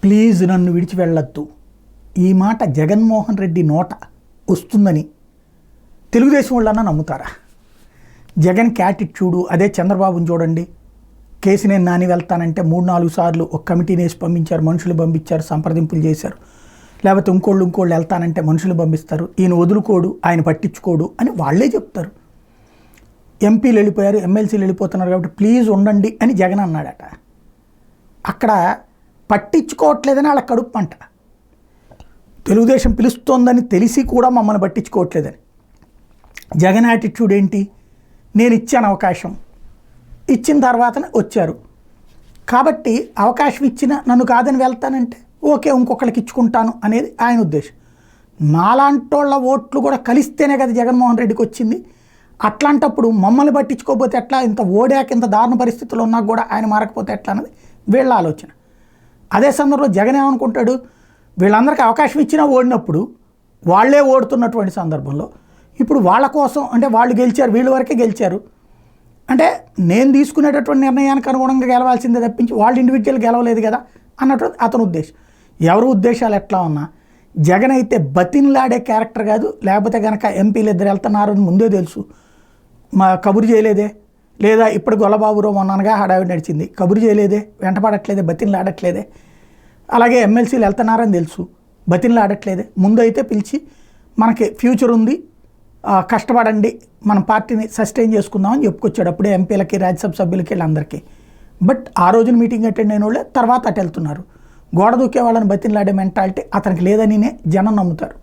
Please నన్ను విడిచి వెళ్ళొద్దు, ఈ మాట జగన్మోహన్ రెడ్డి నోట వస్తుందని తెలుగుదేశం వాళ్ళన్నా నమ్ముతారా? జగన్ యాటిట్యూడు అదే. చంద్రబాబుని చూడండి, కేసినేని నాని వెళ్తానంటే 3-4 సార్లు ఒక కమిటీని వేసి పంపించారు, మనుషులు పంపించారు, సంప్రదింపులు చేశారు. లేకపోతే ఇంకోళ్ళు వెళ్తానంటే మనుషులు పంపిస్తారు, ఈయన వదులుకోడు, ఆయన పట్టించుకోడు అని వాళ్ళే చెప్తారు. ఎంపీలు వెళ్ళిపోయారు, ఎమ్మెల్సీలు వెళ్ళిపోతున్నారు కాబట్టి ప్లీజ్ ఉండండి అని జగన్ అన్నాడట. అక్కడ పట్టించుకోవట్లేదని వాళ్ళ కడుపు అంట. తెలుగుదేశం పిలుస్తోందని తెలిసి కూడా మమ్మల్ని పట్టించుకోవట్లేదని. జగన్ యాటిట్యూడ్ ఏంటి? నేను ఇచ్చాను అవకాశం, ఇచ్చిన తర్వాతనే వచ్చారు కాబట్టి అవకాశం ఇచ్చిన నన్ను కాదని వెళ్తానంటే ఓకే ఇంకొకరికి ఇచ్చుకుంటాను అనేది ఆయన ఉద్దేశం. మాలాంటోళ్ళ ఓట్లు కూడా కలిస్తేనే కదా జగన్మోహన్ రెడ్డికి వచ్చింది. అట్లాంటప్పుడు మమ్మల్ని పట్టించుకోకపోతే ఎట్లా? ఇంత ఓడాక ఇంత దారుణ పరిస్థితుల్లో ఉన్నా కూడా ఆయన మారకపోతే ఎట్లా అన్నది వీళ్ళ ఆలోచన. అదే సందర్భంలో జగన్ ఏమనుకుంటాడు, వీళ్ళందరికీ అవకాశం ఇచ్చినా ఓడినప్పుడు వాళ్ళే ఓడుతున్నటువంటి సందర్భంలో ఇప్పుడు వాళ్ళ కోసం అంటే వాళ్ళు గెలిచారు, వీళ్ళ వరకే గెలిచారు అంటే నేను తీసుకునేటటువంటి నిర్ణయానికి అనుగుణంగా గెలవాల్సిందే తప్పించి వాళ్ళు ఇండివిజువల్ గెలవలేదు కదా అన్నటువంటి అతని ఉద్దేశం. ఎవరి ఉద్దేశాలు ఎట్లా ఉన్నా జగన్ అయితే బతిన్లాడే క్యారెక్టర్ కాదు. లేకపోతే కనుక ఎంపీలు ఇద్దరు వెళ్తున్నారని ముందే తెలుసు, మా కబురు చేయలేదే, లేదా ఇప్పుడు గొల్లబాబురో మొన్ననగా హడావిడి నడిచింది, కబురు చేయలేదే, వెంటపడట్లేదే, బతిన్లాడట్లేదే. అలాగే ఎమ్మెల్సీలు వెళ్తున్నారని తెలుసు, బతిన్లాడట్లేదే. ముందు అయితే పిలిచి మనకి ఫ్యూచర్ ఉంది, కష్టపడండి, మన పార్టీని సస్టైన్ చేసుకుందామని చెప్పుకొచ్చాడు అప్పుడే ఎంపీలకి, రాజ్యసభ సభ్యులకి, వీళ్ళందరికీ. బట్ ఆ రోజున మీటింగ్ అటెండ్ అయిన వాళ్ళే తర్వాత అటు వెళ్తున్నారు. గోడ దూకే వాళ్ళని బతిన్లాడే మెంటాలిటీ అతనికి లేదనినే జనం నమ్ముతారు.